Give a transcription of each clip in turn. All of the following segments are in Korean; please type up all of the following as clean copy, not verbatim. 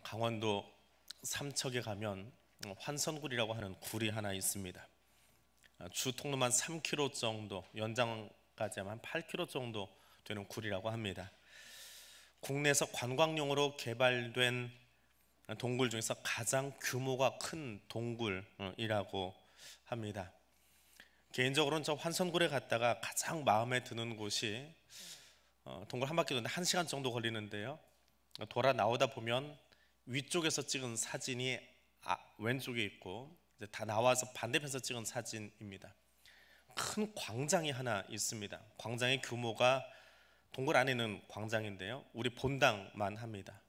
강원도 삼척에 가면 환선굴이라고 하는 굴이 하나 있습니다. 주 통로만 3km 정도, 연장까지 하면 8km 정도 되는 굴이라고 합니다. 국내에서 관광용으로 개발된 동굴 중에서 가장 규모가 큰 동굴이라고 합니다. 개인적으로는 저 환선굴에 갔다가 가장 마음에 드는 곳이 동굴 한 바퀴 도는데 1시간 정도 걸리는데요, 돌아 나오다 보면 위쪽에서 찍은 사진이 왼쪽에 있고 이제 다 나와서 반대편에서 찍은 사진입니다. 큰 광장이 하나 있습니다. 광장의 규모가 동굴 안에 있는 광장인데요, 우리 본당만 합니다.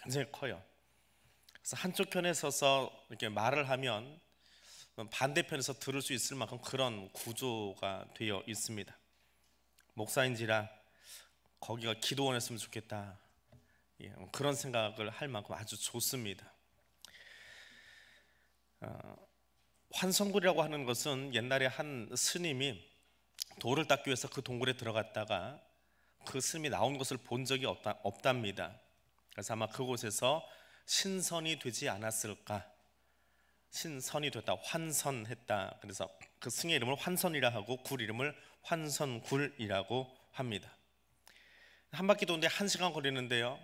굉장히 커요. 그래서 한쪽 편에 서서 이렇게 말을 하면 반대편에서 들을 수 있을 만큼 그런 구조가 되어 있습니다. 목사인지라 거기가 기도원이었으면 좋겠다, 그런 생각을 할 만큼 아주 좋습니다. 환선굴이라고 하는 것은 옛날에 한 스님이 돌을 닦기 위해서 그 동굴에 들어갔다가 그 스님이 나온 것을 본 적이 없답니다. 그래서 아마 그곳에서 신선이 되지 않았을까, 신선이 됐다, 환선했다. 그래서 그 승의 이름을 환선이라 하고 굴 이름을 환선굴이라고 합니다. 한 바퀴 도는데 1시간 걸리는데요,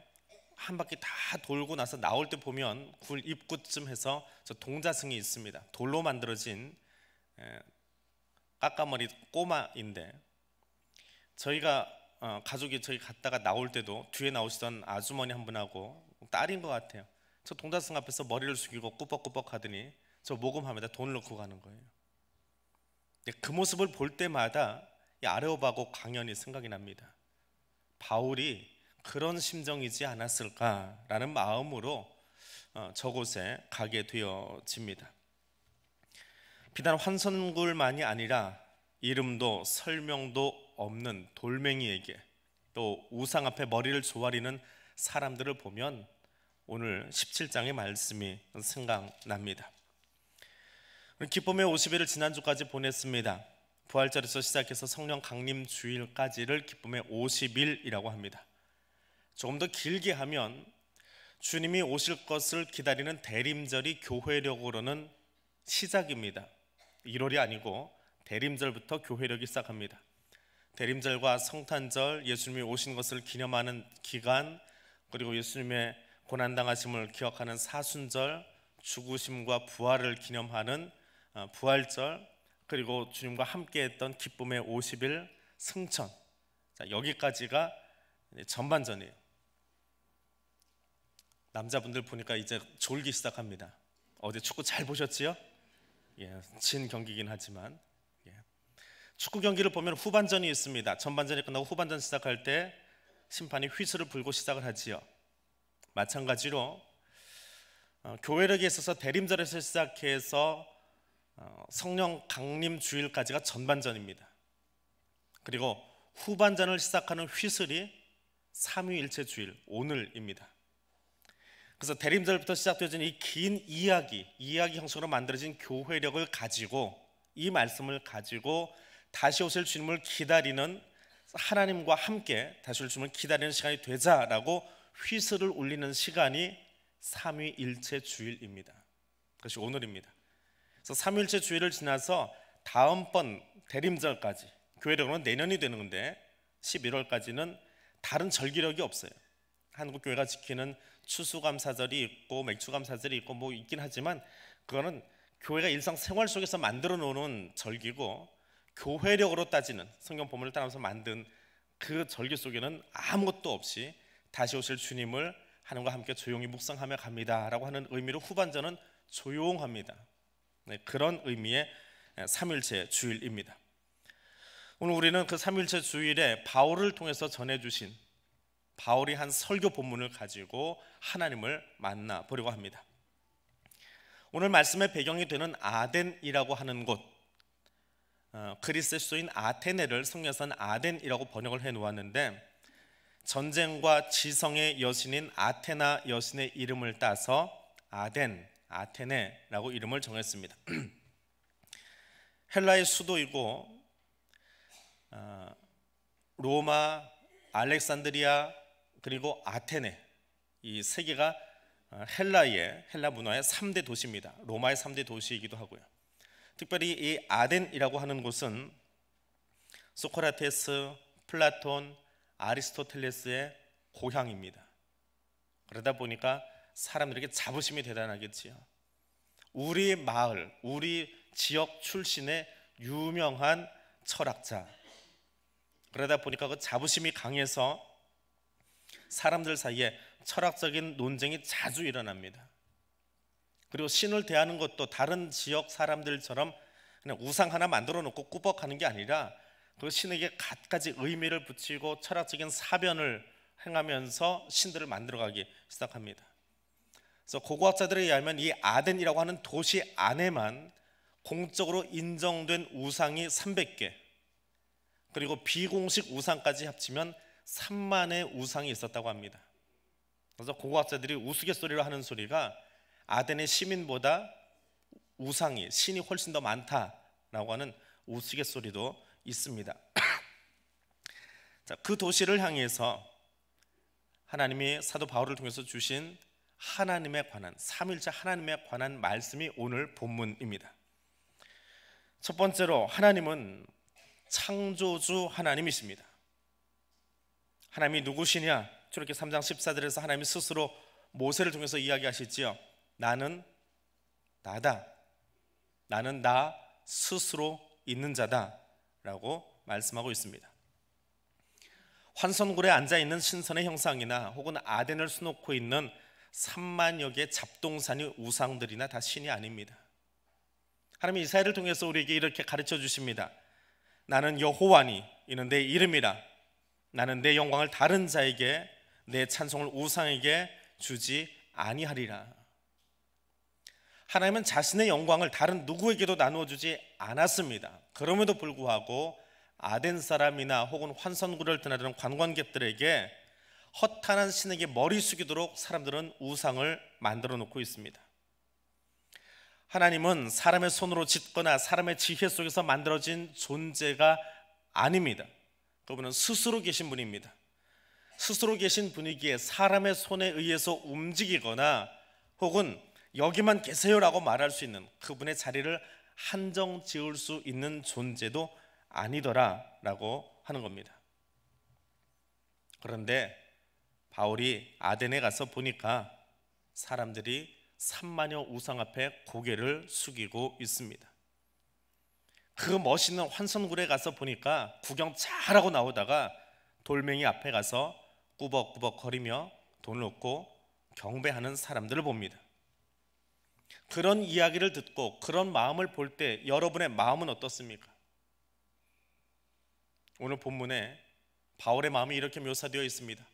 한 바퀴 다 돌고 나서 나올 때 보면 굴 입구쯤 해서 저 동자승이 있습니다. 돌로 만들어진 까까머리 꼬마인데, 저희가 가족이 저희 갔다가 나올 때도 뒤에 나오시던 아주머니 한 분하고 딸인 것 같아요. 저 동자승 앞에서 머리를 숙이고 꾸벅꾸벅 하더니 저 모금합니다. 돈을 넣고 가는 거예요. 그 모습을 볼 때마다 이 아레오바고 강연이 생각이 납니다. 바울이 그런 심정이지 않았을까라는 마음으로 저곳에 가게 되어집니다. 비단 환선굴만이 아니라 이름도 설명도 없는 돌멩이에게 또 우상 앞에 머리를 조아리는 사람들을 보면 오늘 17장의 말씀이 생각납니다. 기쁨의 50일을 지난주까지 보냈습니다. 부활절에서 시작해서 성령 강림 주일까지를 기쁨의 50일이라고 합니다. 조금 더 길게 하면 주님이 오실 것을 기다리는 대림절이 교회력으로는 시작입니다. 1월이 아니고 대림절부터 교회력이 시작합니다. 대림절과 성탄절, 예수님이 오신 것을 기념하는 기간, 그리고 예수님의 고난당하심을 기억하는 사순절, 죽으심과 부활을 기념하는 부활절, 그리고 주님과 함께했던 기쁨의 50일 승천, 여기까지가 전반전이에요. 남자분들 보니까 이제 졸기 시작합니다. 어제 축구 잘 보셨지요? 진 경기긴 하지만 축구 경기를 보면 후반전이 있습니다. 전반전이 끝나고 후반전 시작할 때 심판이 휘슬을 불고 시작을 하지요. 마찬가지로 교회력에 있어서 대림절에서 시작해서 성령 강림 주일까지가 전반전입니다. 그리고 후반전을 시작하는 휘슬이 삼위일체 주일, 오늘입니다. 그래서 대림절부터 시작되어진 이 긴 이야기 형식으로 만들어진 교회력을 가지고, 이 말씀을 가지고 다시 오실 주님을 기다리는, 하나님과 함께 다시 오실 주님을 기다리는 시간이 되자라고 휘슬을 울리는 시간이 삼위일체 주일입니다. 그것이 오늘입니다. 그래서 삼위일체 주일을 지나서 다음번 대림절까지, 교회력으로는 내년이 되는 건데 11월까지는 다른 절기력이 없어요. 한국교회가 지키는 추수감사절이 있고 맥추감사절이 있고 뭐 있긴 하지만 그거는 교회가 일상생활 속에서 만들어 놓은 절기고, 교회력으로 따지는, 성경 본문을 따라서 만든 그 절기 속에는 아무것도 없이 다시 오실 주님을 하나님과 함께 조용히 묵상하며 갑니다라고 하는 의미로 후반전은 조용합니다. 그런 의미의 삼일체 주일입니다. 오늘 우리는 그 삼일체 주일에 바울을 통해서 전해주신, 바울이 한 설교 본문을 가지고 하나님을 만나보려고 합니다. 오늘 말씀의 배경이 되는 아덴이라고 하는 곳, 그리스의 수도인 아테네를 성경에서는 아덴이라고 번역을 해놓았는데, 전쟁과 지성의 여신인 아테나 여신의 이름을 따서 아덴, 아테네라고 이름을 정했습니다. 헬라의 수도이고 로마, 알렉산드리아, 그리고 아테네, 이 세 개가 헬라 문화의 3대 도시입니다. 로마의 3대 도시이기도 하고요. 특별히 이 아덴이라고 하는 곳은 소크라테스, 플라톤, 아리스토텔레스의 고향입니다. 그러다 보니까 사람들에게 자부심이 대단하겠지요. 우리 마을, 우리 지역 출신의 유명한 철학자. 그러다 보니까 그 자부심이 강해서 사람들 사이에 철학적인 논쟁이 자주 일어납니다. 그리고 신을 대하는 것도 다른 지역 사람들처럼 그냥 우상 하나 만들어 놓고 꾸벅하는 게 아니라 그 신에게 갖가지 의미를 붙이고 철학적인 사변을 행하면서 신들을 만들어가기 시작합니다. 그래서 고고학자들에 의하면 이 아덴이라고 하는 도시 안에만 공적으로 인정된 우상이 300개, 그리고 비공식 우상까지 합치면 3만의 우상이 있었다고 합니다. 그래서 고고학자들이 우스갯소리로 하는 소리가 아덴의 시민보다 우상이, 신이 훨씬 더 많다라고 하는 우스갯소리도 있습니다. 자, 그 도시를 향해서 하나님이 사도 바울을 통해서 주신 하나님에 관한, 삼위일체 하나님에 관한 말씀이 오늘 본문입니다. 첫 번째로 하나님은 창조주 하나님이십니다. 하나님이 누구시냐? 출애굽기 3장 14절에서 하나님이 스스로 모세를 통해서 이야기하시지요. 나는 나다. 나는 나 스스로 있는 자다 라고 말씀하고 있습니다. 환선굴에 앉아있는 신선의 형상이나 혹은 아덴을 수놓고 있는 3만여 개의 잡동사니 우상들이나 다 신이 아닙니다. 하나님이 이사야를 통해서 우리에게 이렇게 가르쳐 주십니다. 나는 여호와니, 이는 내 이름이라. 나는 내 영광을 다른 자에게, 내 찬송을 우상에게 주지 아니하리라. 하나님은 자신의 영광을 다른 누구에게도 나누어 주지 않았습니다. 그럼에도 불구하고 아덴 사람이나 혹은 환선굴을 드나드는 관광객들에게 허탄한 신에게 머리 숙이도록 사람들은 우상을 만들어 놓고 있습니다. 하나님은 사람의 손으로 짓거나 사람의 지혜 속에서 만들어진 존재가 아닙니다. 그분은 스스로 계신 분입니다. 스스로 계신 분이기에 사람의 손에 의해서 움직이거나 혹은 여기만 계세요라고 말할 수 있는, 그분의 자리를 한정 지을 수 있는 존재도 아니더라라고 하는 겁니다. 그런데 바울이 아덴에 가서 보니까 사람들이 3만여 우상 앞에 고개를 숙이고 있습니다. 그 멋있는 환선굴에 가서 보니까 구경 잘하고 나오다가 돌멩이 앞에 가서 꾸벅꾸벅 거리며 돈을 얻고 경배하는 사람들을 봅니다. 그런 이야기를 듣고 그런 마음을 볼 때 여러분의 마음은 어떻습니까? 오늘 본문에 바울의 마음이 이렇게 묘사되어 있습니다.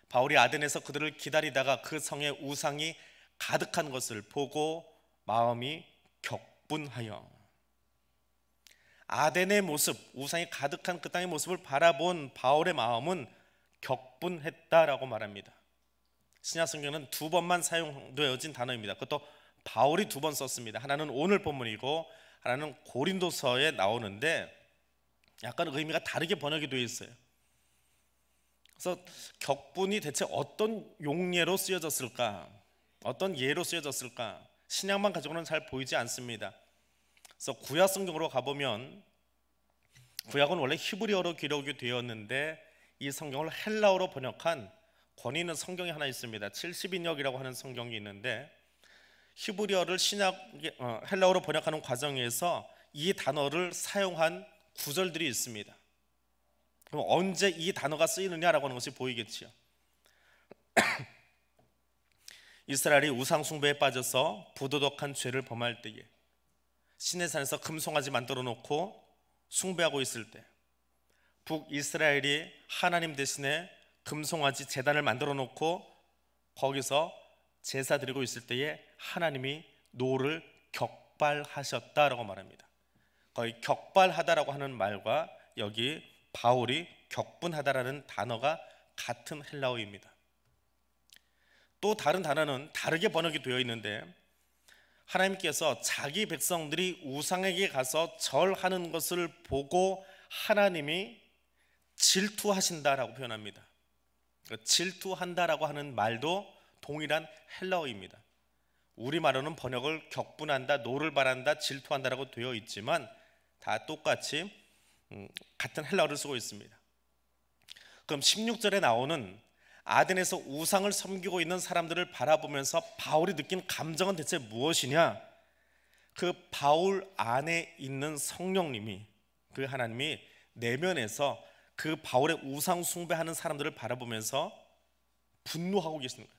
바울이 아덴에서 그들을 기다리다가 그 성에 우상이 가득한 것을 보고 마음이 격분하여, 아덴의 모습, 우상이 가득한 그 땅의 모습을 바라본 바울의 마음은 격분했다라고 말합니다. 신약 성경은 2번만 사용되어진 단어입니다. 그것도 바울이 2번 썼습니다. 하나는 오늘 본문이고 하나는 고린도서에 나오는데 약간 의미가 다르게 번역이 되어 있어요. 그래서 격분이 대체 어떤 용례로 쓰여졌을까? 어떤 예로 쓰여졌을까? 신약만 가지고는 잘 보이지 않습니다. 그래서 구약 성경으로 가보면, 구약은 원래 히브리어로 기록이 되었는데 이 성경을 헬라어로 번역한 권위 있는 성경이 하나 있습니다. 70인역이라고 하는 성경이 있는데, 히브리어를 헬라어로 번역하는 과정에서 이 단어를 사용한 구절들이 있습니다. 그럼 언제 이 단어가 쓰이느냐라고 하는 것이 보이겠지요. 이스라엘이 우상 숭배에 빠져서 부도덕한 죄를 범할 때에 신의 산에서 금송아지 만들어 놓고 숭배하고 있을 때, 북이스라엘이 하나님 대신에 금송아지 제단을 만들어 놓고 거기서 제사 드리고 있을 때에 하나님이 노를 격발하셨다라고 말합니다. 거의 격발하다라고 하는 말과 여기 바울이 격분하다라는 단어가 같은 헬라어입니다. 또 다른 단어는 다르게 번역이 되어 있는데, 하나님께서 자기 백성들이 우상에게 가서 절하는 것을 보고 하나님이 질투하신다라고 표현합니다. 질투한다라고 하는 말도 동일한 헬라어입니다. 우리말로는 번역을 격분한다, 노를 바란다, 질투한다라고 되어 있지만 다 똑같이 같은 헬라어를 쓰고 있습니다. 그럼 16절에 나오는 아덴에서 우상을 섬기고 있는 사람들을 바라보면서 바울이 느낀 감정은 대체 무엇이냐? 그 바울 안에 있는 성령님이, 그 하나님이 내면에서 그 바울의 우상 숭배하는 사람들을 바라보면서 분노하고 계시는 거예요.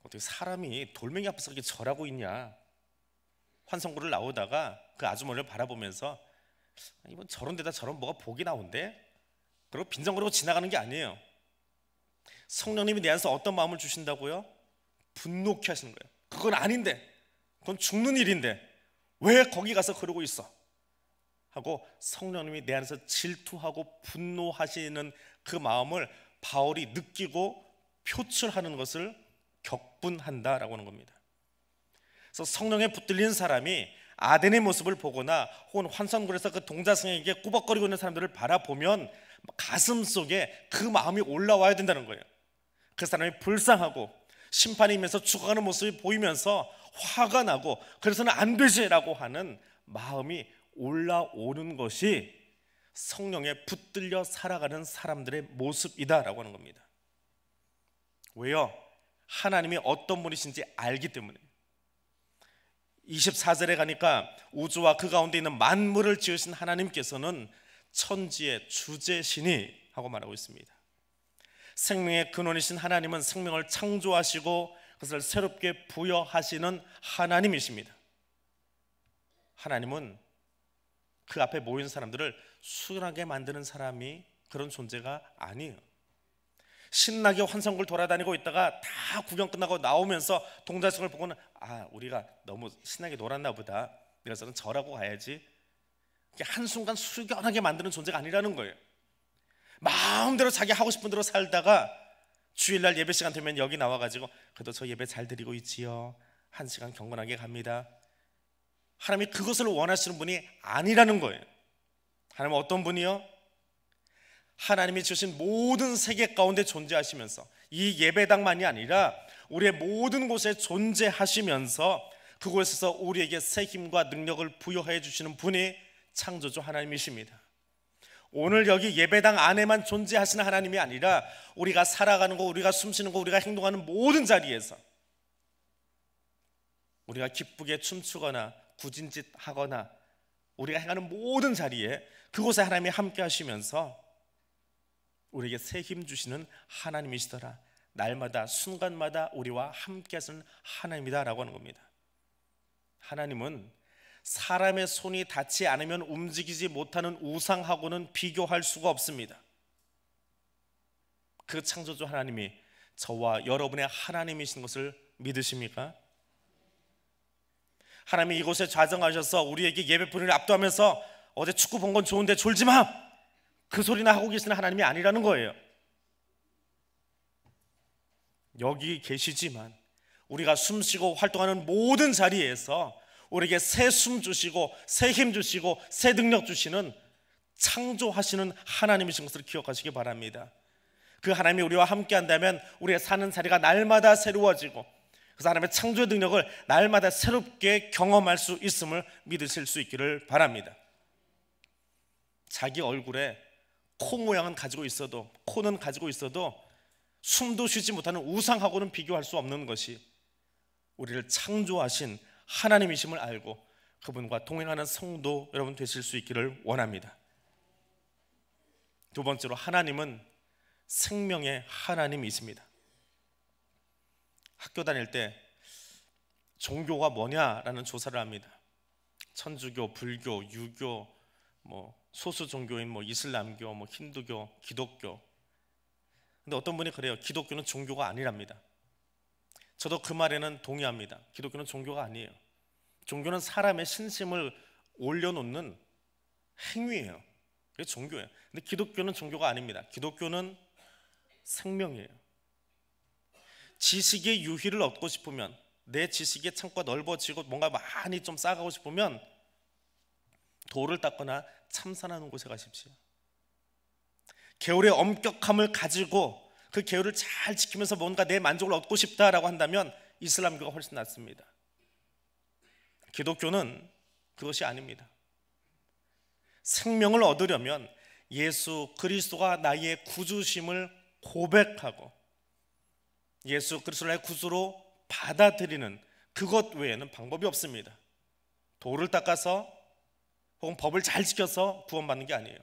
어떻게 사람이 돌멩이 앞에서 이렇게 절하고 있냐? 환성구를 나오다가 그 아주머니를 바라보면서 이번 저런 데다 저런 뭐가 복이 나온대? 그리고 빈정거리고 지나가는 게 아니에요. 성령님이 내 안에서 어떤 마음을 주신다고요? 분노케 하시는 거예요. 그건 아닌데, 그건 죽는 일인데 왜 거기 가서 그러고 있어? 하고 성령님이 내 안에서 질투하고 분노하시는 그 마음을 바울이 느끼고 표출하는 것을 격분한다라고 하는 겁니다. 그래서 성령에 붙들린 사람이 아덴의 모습을 보거나 혹은 환상굴에서 그 동자승에게 꾸벅거리고 있는 사람들을 바라보면 가슴 속에 그 마음이 올라와야 된다는 거예요. 그 사람이 불쌍하고 심판이 임해서 죽어가는 모습이 보이면서 화가 나고 그래서는 안 되지라고 하는 마음이 올라오는 것이 성령에 붙들려 살아가는 사람들의 모습이다라고 하는 겁니다. 왜요? 하나님이 어떤 분이신지 알기 때문에. 24절에 가니까 우주와 그 가운데 있는 만물을 지으신 하나님께서는 천지의 주제시니 하고 말하고 있습니다. 생명의 근원이신 하나님은 생명을 창조하시고 그것을 새롭게 부여하시는 하나님이십니다. 하나님은 그 앞에 모인 사람들을 순하게 만드는 사람이 그런 존재가 아니에요. 신나게 환상굴 돌아다니고 있다가 다 구경 끝나고 나오면서 동자승을 보고는 우리가 너무 신나게 놀았나 보다, 그래서는 절하고 가야지, 한순간 숙연하게 만드는 존재가 아니라는 거예요. 마음대로 자기 하고 싶은 대로 살다가 주일날 예배 시간 되면 여기 나와가지고 그래도 저 예배 잘 드리고 있지요, 1시간 경건하게 갑니다. 하나님이 그것을 원하시는 분이 아니라는 거예요. 하나님은 어떤 분이요? 하나님이 주신 모든 세계 가운데 존재하시면서 이 예배당만이 아니라 우리의 모든 곳에 존재하시면서 그곳에서 우리에게 새 힘과 능력을 부여해 주시는 분이 창조주 하나님이십니다. 오늘 여기 예배당 안에만 존재하시는 하나님이 아니라 우리가 살아가는 거, 우리가 숨쉬는 거, 우리가 행동하는 모든 자리에서, 우리가 기쁘게 춤추거나 구진짓 하거나 우리가 행하는 모든 자리에 그곳에 하나님이 함께 하시면서 우리에게 새 힘 주시는 하나님이시더라, 날마다 순간마다 우리와 함께 하시는 하나님이다 라고 하는 겁니다. 하나님은 사람의 손이 닿지 않으면 움직이지 못하는 우상하고는 비교할 수가 없습니다. 그 창조주 하나님이 저와 여러분의 하나님이신 것을 믿으십니까? 하나님이 이곳에 좌정하셔서 우리에게 예배 분위기를 압도하면서 어제 축구 본 건 좋은데 졸지 마, 그 소리나 하고 계시는 하나님이 아니라는 거예요. 여기 계시지만 우리가 숨쉬고 활동하는 모든 자리에서 우리에게 새 숨 주시고 새 힘 주시고 새 능력 주시는 창조하시는 하나님이신 것을 기억하시기 바랍니다. 그 하나님이 우리와 함께 한다면 우리의 사는 자리가 날마다 새로워지고 그 하나님의 창조의 능력을 날마다 새롭게 경험할 수 있음을 믿으실 수 있기를 바랍니다. 자기 얼굴에 코 모양은 가지고 있어도, 코는 가지고 있어도 숨도 쉬지 못하는 우상하고는 비교할 수 없는 것이 우리를 창조하신 하나님이심을 알고 그분과 동행하는 성도 여러분 되실 수 있기를 원합니다. 두 번째로, 하나님은 생명의 하나님이십니다. 학교 다닐 때 종교가 뭐냐라는 조사를 합니다. 천주교, 불교, 유교, 소수 종교인 이슬람교, 힌두교, 기독교. 근데 어떤 분이 그래요. 기독교는 종교가 아니랍니다. 저도 그 말에는 동의합니다. 기독교는 종교가 아니에요. 종교는 사람의 신심을 올려놓는 행위예요. 그게 종교예요. 근데 기독교는 종교가 아닙니다. 기독교는 생명이에요. 지식의 유희를 얻고 싶으면, 내 지식의 창고가 넓어지고 뭔가 많이 좀 쌓아가고 싶으면 돌을 닦거나 참산하는 곳에 가십시오. 개울의 엄격함을 가지고 그 계율을 잘 지키면서 뭔가 내 만족을 얻고 싶다라고 한다면 이슬람교가 훨씬 낫습니다. 기독교는 그것이 아닙니다. 생명을 얻으려면 예수 그리스도가 나의 구주심을 고백하고 예수 그리스도를 나의 구주로 받아들이는 그것 외에는 방법이 없습니다. 돌을 닦아서 혹은 법을 잘 지켜서 구원받는 게 아니에요.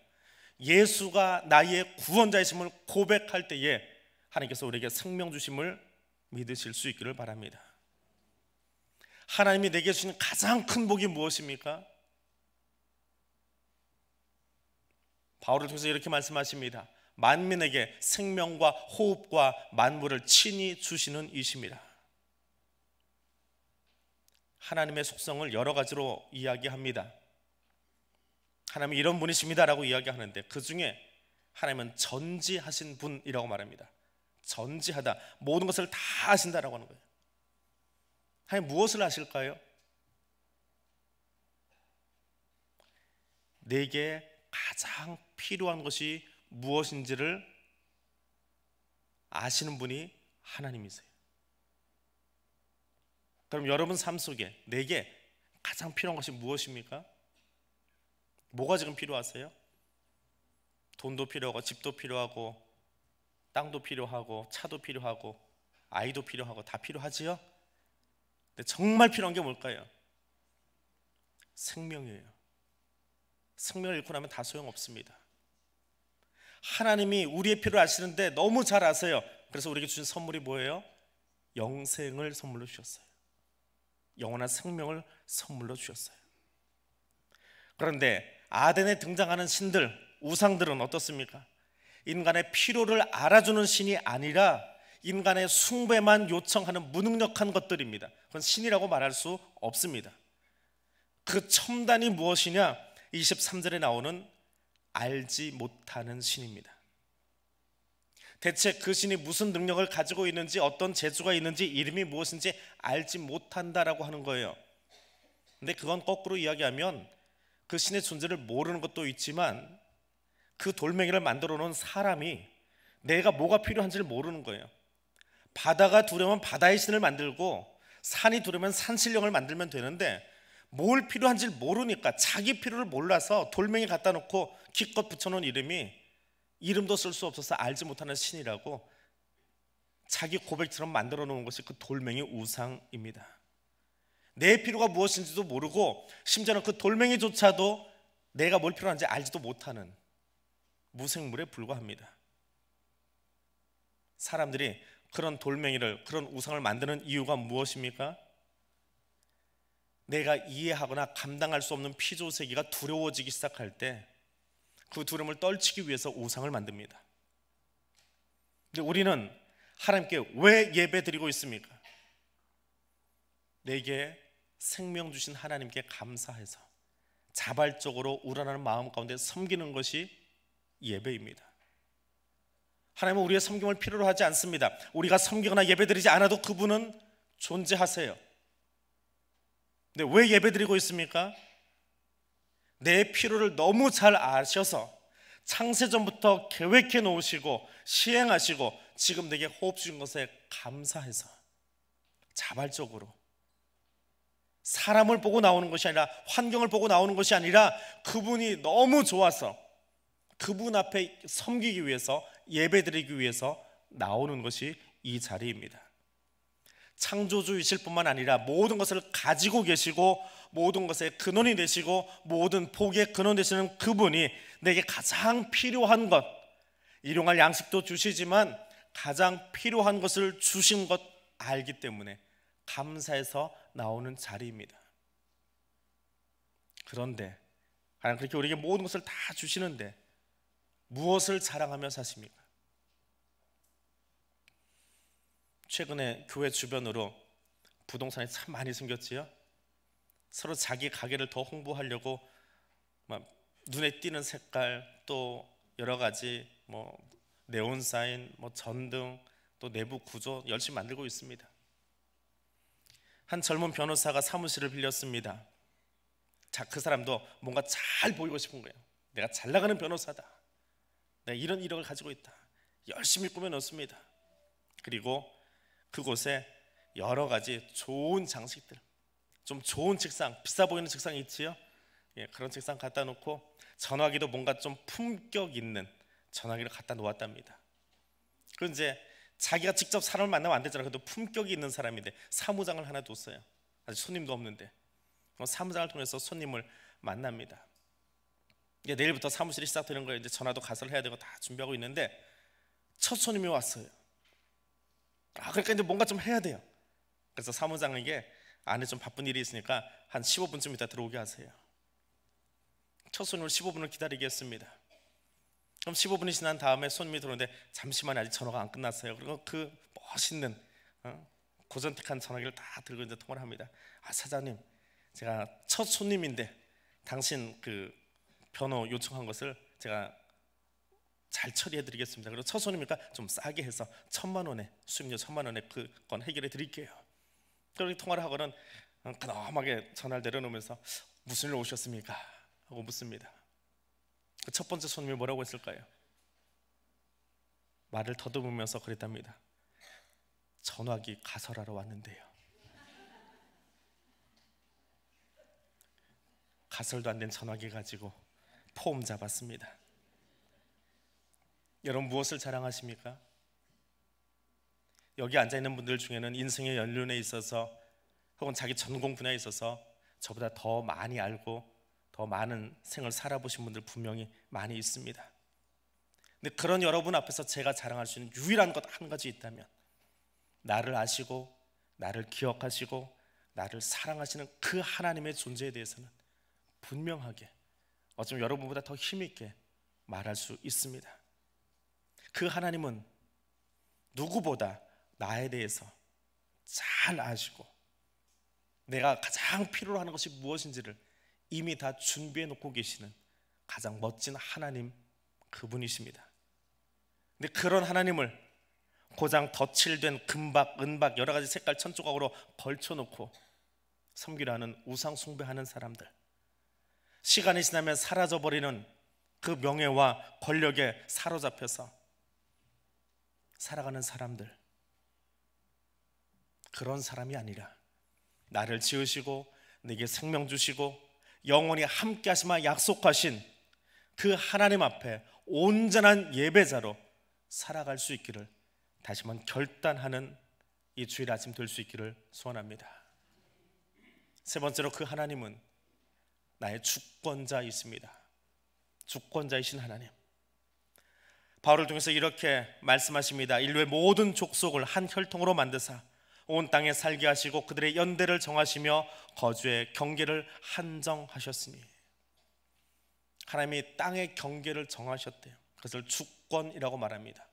예수가 나의 구원자이심을 고백할 때에 하나님께서 우리에게 생명 주심을 믿으실 수 있기를 바랍니다. 하나님이 내게 주신 가장 큰 복이 무엇입니까? 바울을 통해서 이렇게 말씀하십니다. 만민에게 생명과 호흡과 만물을 친히 주시는 이십니다. 하나님의 속성을 여러 가지로 이야기합니다. 하나님은 이런 분이십니다라고 이야기하는데 그 중에 하나님은 전지하신 분이라고 말합니다. 전지하다, 모든 것을 다 아신다라고 하는 거예요. 하나님 무엇을 아실까요? 내게 가장 필요한 것이 무엇인지를 아시는 분이 하나님이세요. 그럼 여러분 삶 속에 내게 가장 필요한 것이 무엇입니까? 뭐가 지금 필요하세요? 돈도 필요하고 집도 필요하고 땅도 필요하고 차도 필요하고 아이도 필요하고 다 필요하지요? 근데 정말 필요한 게 뭘까요? 생명이에요. 생명을 잃고 나면 다 소용없습니다. 하나님이 우리의 필요를 아시는데 너무 잘 아세요. 그래서 우리에게 주신 선물이 뭐예요? 영생을 선물로 주셨어요. 영원한 생명을 선물로 주셨어요. 그런데 아덴에 등장하는 신들, 우상들은 어떻습니까? 인간의 필요를 알아주는 신이 아니라 인간의 숭배만 요청하는 무능력한 것들입니다. 그건 신이라고 말할 수 없습니다. 그 첨단이 무엇이냐? 23절에 나오는 알지 못하는 신입니다. 대체 그 신이 무슨 능력을 가지고 있는지, 어떤 재주가 있는지, 이름이 무엇인지 알지 못한다라고 하는 거예요. 근데 그건 거꾸로 이야기하면 그 신의 존재를 모르는 것도 있지만 그 돌멩이를 만들어 놓은 사람이 내가 뭐가 필요한지를 모르는 거예요. 바다가 두려면 바다의 신을 만들고 산이 두려면 산신령을 만들면 되는데 뭘 필요한지를 모르니까 자기 필요를 몰라서 돌멩이 갖다 놓고 기껏 붙여놓은 이름이 이름도 쓸 수 없어서 알지 못하는 신이라고 자기 고백처럼 만들어 놓은 것이 그 돌멩이 우상입니다. 내 필요가 무엇인지도 모르고 심지어는 그 돌멩이조차도 내가 뭘 필요한지 알지도 못하는 무생물에 불과합니다. 사람들이 그런 돌멩이를, 그런 우상을 만드는 이유가 무엇입니까? 내가 이해하거나 감당할 수 없는 피조세계가 두려워지기 시작할 때 그 두려움을 떨치기 위해서 우상을 만듭니다. 근데 우리는 하나님께 왜 예배드리고 있습니까? 내게 생명 주신 하나님께 감사해서 자발적으로 우러나는 마음 가운데 섬기는 것이 예배입니다. 하나님은 우리의 섬김을 필요로 하지 않습니다. 우리가 섬기거나 예배드리지 않아도 그분은 존재하세요. 근데 왜 예배드리고 있습니까? 내 필요를 너무 잘 아셔서 창세전부터 계획해 놓으시고 시행하시고 지금 내게 호흡 주신 것에 감사해서 자발적으로 사람을 보고 나오는 것이 아니라, 환경을 보고 나오는 것이 아니라 그분이 너무 좋아서 그분 앞에 섬기기 위해서, 예배드리기 위해서 나오는 것이 이 자리입니다. 창조주이실 뿐만 아니라 모든 것을 가지고 계시고 모든 것의 근원이 되시고 모든 복의 근원 되시는 그분이 내게 가장 필요한 것, 일용할 양식도 주시지만 가장 필요한 것을 주신 것 알기 때문에 감사해서 나오는 자리입니다. 그런데 하나님 그렇게 우리에게 모든 것을 다 주시는데 무엇을 자랑하며 사십니까? 최근에 교회 주변으로 부동산이 참 많이 생겼지요. 서로 자기 가게를 더 홍보하려고 막 눈에 띄는 색깔, 또 여러 가지 뭐 네온 사인, 뭐 전등, 또 내부 구조 열심히 만들고 있습니다. 한 젊은 변호사가 사무실을 빌렸습니다. 자, 그 사람도 뭔가 잘 보이고 싶은 거예요. 내가 잘 나가는 변호사다. 내가 이런 이력을 가지고 있다. 열심히 꾸며 놓습니다. 그리고 그곳에 여러 가지 좋은 장식들, 좀 좋은 책상, 비싸 보이는 책상이 있지요. 그런 책상 갖다 놓고 전화기도 뭔가 좀 품격 있는 전화기를 갖다 놓았답니다. 그럼 이제 자기가 직접 사람을 만나면 안 되잖아요. 그래도 품격이 있는 사람인데 사무장을 하나 뒀어요. 아직 손님도 없는데 사무장을 통해서 손님을 만납니다. 이제 내일부터 사무실이 시작되는 거예요. 이제 전화도 가서를 해야 되고 다 준비하고 있는데 첫 손님이 왔어요. 그러니까 이제 뭔가 좀 해야 돼요. 그래서 사무장에게 안에 좀 바쁜 일이 있으니까 한 15분쯤 이따 들어오게 하세요. 첫 손님을 15분을 기다리게 했습니다. 그럼 15분이 지난 다음에 손님이 들어오는데 잠시만, 아직 전화가 안 끝났어요. 그리고 그 멋있는 고전틱한 전화기를 다 들고 이제 통화를 합니다. 사장님, 제가 첫 손님인데 당신 그 변호 요청한 것을 제가 잘 처리해 드리겠습니다. 그리고 첫 손님이니까 좀 싸게 해서 1,000만 원에, 수임료 1,000만 원에 그건 해결해 드릴게요. 그렇게 통화를 하고는 근엄하게 전화를 내려놓으면서 무슨 일로 오셨습니까? 하고 묻습니다. 그 첫 번째 손님이 뭐라고 했을까요? 말을 더듬으면서 그랬답니다. 전화기 가설하러 왔는데요. 가설도 안 된 전화기 가지고 폼 잡았습니다. 여러분, 무엇을 자랑하십니까? 여기 앉아있는 분들 중에는 인생의 연륜에 있어서 혹은 자기 전공 분야에 있어서 저보다 더 많이 알고 더 많은 생을 살아보신 분들 분명히 많이 있습니다. 근데 그런 여러분 앞에서 제가 자랑할 수 있는 유일한 것 한 가지 있다면, 나를 아시고 나를 기억하시고 나를 사랑하시는 그 하나님의 존재에 대해서는 분명하게, 어쩌면 여러분보다 더 힘있게 말할 수 있습니다. 그 하나님은 누구보다 나에 대해서 잘 아시고 내가 가장 필요로 하는 것이 무엇인지를 이미 다 준비해 놓고 계시는 가장 멋진 하나님, 그분이십니다. 근데 그런 하나님을 고장 덧칠된 금박, 은박, 여러 가지 색깔 천조각으로 걸쳐놓고 섬기려 하는, 우상 숭배하는 사람들, 시간이 지나면 사라져버리는 그 명예와 권력에 사로잡혀서 살아가는 사람들, 그런 사람이 아니라 나를 지으시고 내게 생명 주시고 영원히 함께 하시마 약속하신 그 하나님 앞에 온전한 예배자로 살아갈 수 있기를 다시 한번 결단하는 이 주일 아침 될 수 있기를 소원합니다. 세 번째로, 그 하나님은 나의 주권자이십니다. 주권자이신 하나님, 바울을 통해서 이렇게 말씀하십니다. 인류의 모든 족속을 한 혈통으로 만드사 온 땅에 살게 하시고 그들의 연대를 정하시며 거주의 경계를 한정하셨으니, 하나님이 땅의 경계를 정하셨대요. 그것을 주권이라고 말합니다.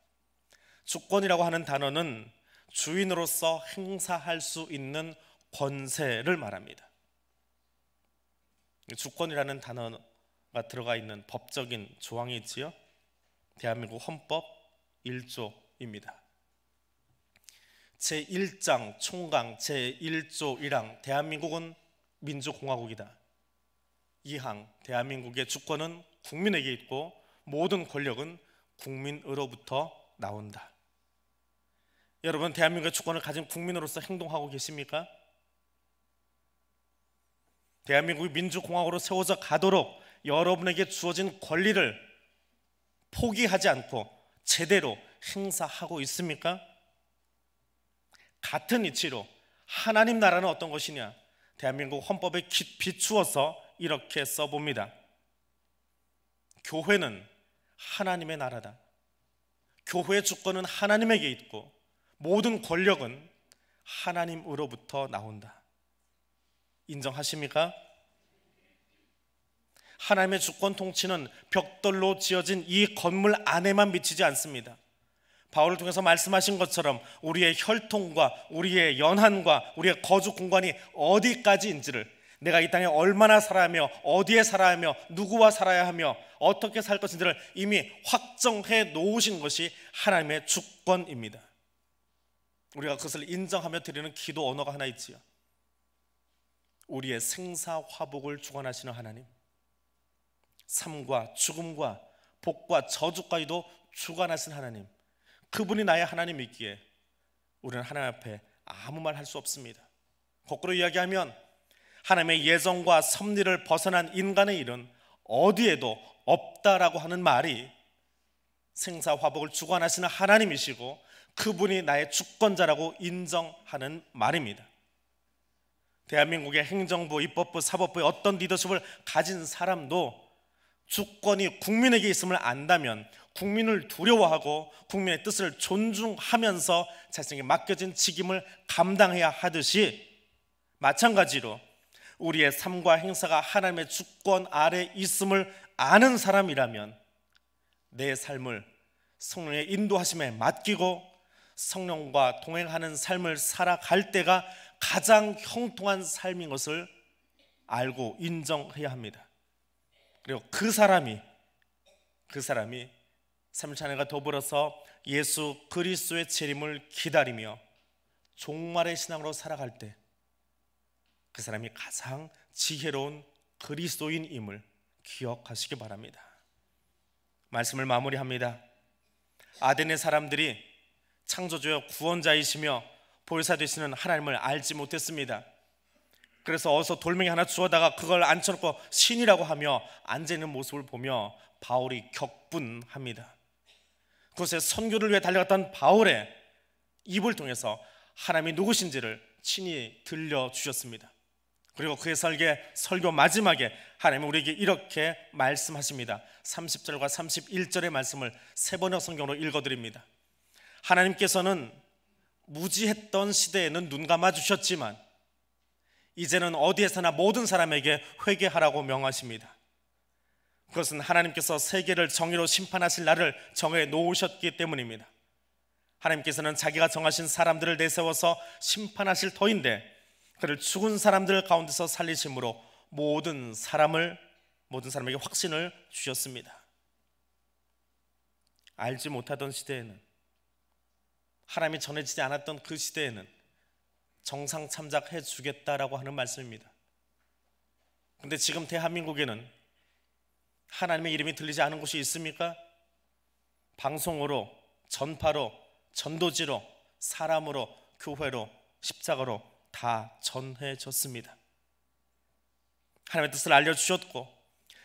주권이라고 하는 단어는 주인으로서 행사할 수 있는 권세를 말합니다. 주권이라는 단어가 들어가 있는 법적인 조항이 있지요. 대한민국 헌법 1조입니다. 제1장 총강 제1조 1항 대한민국은 민주공화국이다. 2항 대한민국의 주권은 국민에게 있고 모든 권력은 국민으로부터 나온다. 여러분, 대한민국의 주권을 가진 국민으로서 행동하고 계십니까? 대한민국이 민주공화국으로 세워져 가도록 여러분에게 주어진 권리를 포기하지 않고 제대로 행사하고 있습니까? 같은 이치로 하나님 나라는 어떤 것이냐, 대한민국 헌법에 비추어서 이렇게 써봅니다. 교회는 하나님의 나라다. 교회의 주권은 하나님에게 있고 모든 권력은 하나님으로부터 나온다. 인정하십니까? 하나님의 주권 통치는 벽돌로 지어진 이 건물 안에만 미치지 않습니다. 바울을 통해서 말씀하신 것처럼 우리의 혈통과 우리의 연한과 우리의 거주 공간이 어디까지인지를, 내가 이 땅에 얼마나 살아야 하며 어디에 살아야 하며 누구와 살아야 하며 어떻게 살 것인지를 이미 확정해 놓으신 것이 하나님의 주권입니다. 우리가 그것을 인정하며 드리는 기도 언어가 하나 있지요. 우리의 생사화복을 주관하시는 하나님, 삶과 죽음과 복과 저주까지도 주관하신 하나님, 그분이 나의 하나님이기에 우리는 하나님 앞에 아무 말 할 수 없습니다. 거꾸로 이야기하면 하나님의 예정과 섭리를 벗어난 인간의 일은 어디에도 없다라고 하는 말이 생사화복을 주관하시는 하나님이시고 그분이 나의 주권자라고 인정하는 말입니다. 대한민국의 행정부, 입법부, 사법부의 어떤 리더십을 가진 사람도 주권이 국민에게 있음을 안다면 국민을 두려워하고 국민의 뜻을 존중하면서 자신에게 맡겨진 직임을 감당해야 하듯이, 마찬가지로 우리의 삶과 행사가 하나님의 주권 아래 있음을 아는 사람이라면 내 삶을 성령의 인도하심에 맡기고 성령과 동행하는 삶을 살아갈 때가 가장 형통한 삶인 것을 알고 인정해야 합니다. 그리고 그 사람이 삼일찬양과 더불어서 예수 그리스도의 재림을 기다리며 종말의 신앙으로 살아갈 때 그 사람이 가장 지혜로운 그리스도인임을 기억하시기 바랍니다. 말씀을 마무리합니다. 아덴의 사람들이 창조주여 구원자이시며 보혜사 되시는 하나님을 알지 못했습니다. 그래서 어서 돌멩이 하나 주워다가 그걸 앉혀놓고 신이라고 하며 앉아있는 모습을 보며 바울이 격분합니다. 그곳에 선교를 위해 달려갔던 바울의 입을 통해서 하나님이 누구신지를 친히 들려주셨습니다. 그리고 그의 설교 마지막에 하나님은 우리에게 이렇게 말씀하십니다. 30절과 31절의 말씀을 세 번역 성경으로 읽어드립니다. 하나님께서는 무지했던 시대에는 눈 감아주셨지만 이제는 어디에서나 모든 사람에게 회개하라고 명하십니다. 그것은 하나님께서 세계를 정의로 심판하실 날을 정해 놓으셨기 때문입니다. 하나님께서는 자기가 정하신 사람들을 내세워서 심판하실 터인데 그를 죽은 사람들 가운데서 살리심으로 모든 사람에게 확신을 주셨습니다. 알지 못하던 시대에는, 하나님이 전해지지 않았던 그 시대에는 정상 참작해 주겠다라고 하는 말씀입니다. 그런데 지금 대한민국에는 하나님의 이름이 들리지 않은 곳이 있습니까? 방송으로, 전파로, 전도지로, 사람으로, 교회로, 십자가로 다 전해졌습니다. 하나님의 뜻을 알려주셨고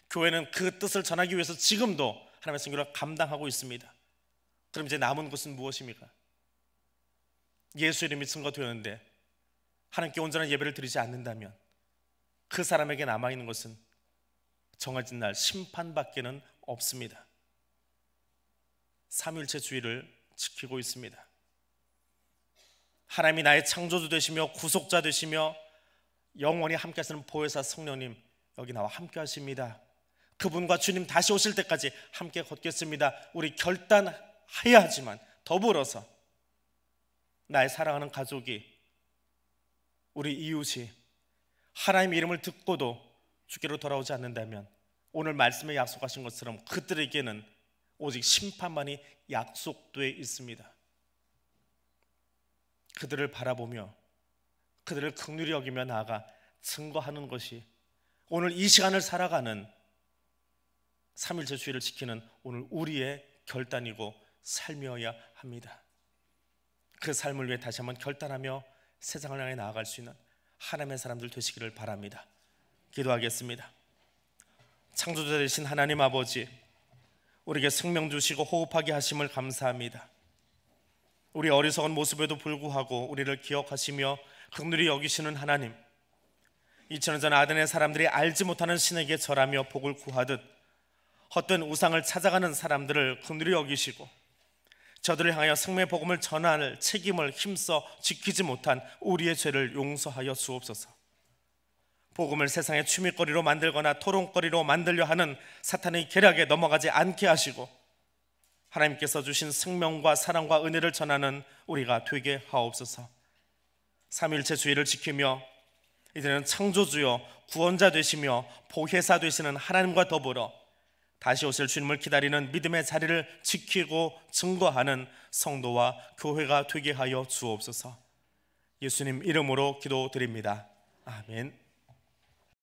교회는 그 뜻을 전하기 위해서 지금도 하나님의 선교를 감당하고 있습니다. 그럼 이제 남은 것은 무엇입니까? 예수 이름이 증거되었는데 하나님께 온전한 예배를 드리지 않는다면 그 사람에게 남아있는 것은 정해진 날 심판밖에는 없습니다. 삼위일체 주의를 지키고 있습니다. 하나님이 나의 창조주 되시며 구속자 되시며 영원히 함께 하시는 보혜사 성령님, 여기 나와 함께 하십니다. 그분과 주님 다시 오실 때까지 함께 걷겠습니다. 우리 결단해야 하지만 더불어서 나의 사랑하는 가족이, 우리 이웃이 하나님의 이름을 듣고도 주께로 돌아오지 않는다면 오늘 말씀에 약속하신 것처럼 그들에게는 오직 심판만이 약속되어 있습니다. 그들을 바라보며 그들을 긍휼히 여기며 나아가 증거하는 것이 오늘 이 시간을 살아가는 삼일체 주의를 지키는 오늘 우리의 결단이고 삶이어야 합니다. 그 삶을 위해 다시 한번 결단하며 세상을 향해 나아갈 수 있는 하나님의 사람들 되시기를 바랍니다. 기도하겠습니다. 창조자 되신 하나님 아버지, 우리에게 생명 주시고 호흡하게 하심을 감사합니다. 우리 어리석은 모습에도 불구하고 우리를 기억하시며 긍휼히 여기시는 하나님, 2000년 전 아덴의 사람들이 알지 못하는 신에게 절하며 복을 구하듯 헛된 우상을 찾아가는 사람들을 긍휼히 여기시고 저들을 향하여 생명의 복음을 전할 책임을 힘써 지키지 못한 우리의 죄를 용서하여 주옵소서. 복음을 세상의 취미거리로 만들거나 토론거리로 만들려 하는 사탄의 계략에 넘어가지 않게 하시고 하나님께서 주신 생명과 사랑과 은혜를 전하는 우리가 되게 하옵소서. 삼위일체 주의를 지키며 이제는 창조주여 구원자 되시며 보혜사 되시는 하나님과 더불어 다시 오실 주님을 기다리는 믿음의 자리를 지키고 증거하는 성도와 교회가 되게 하여 주옵소서. 예수님 이름으로 기도드립니다. 아멘.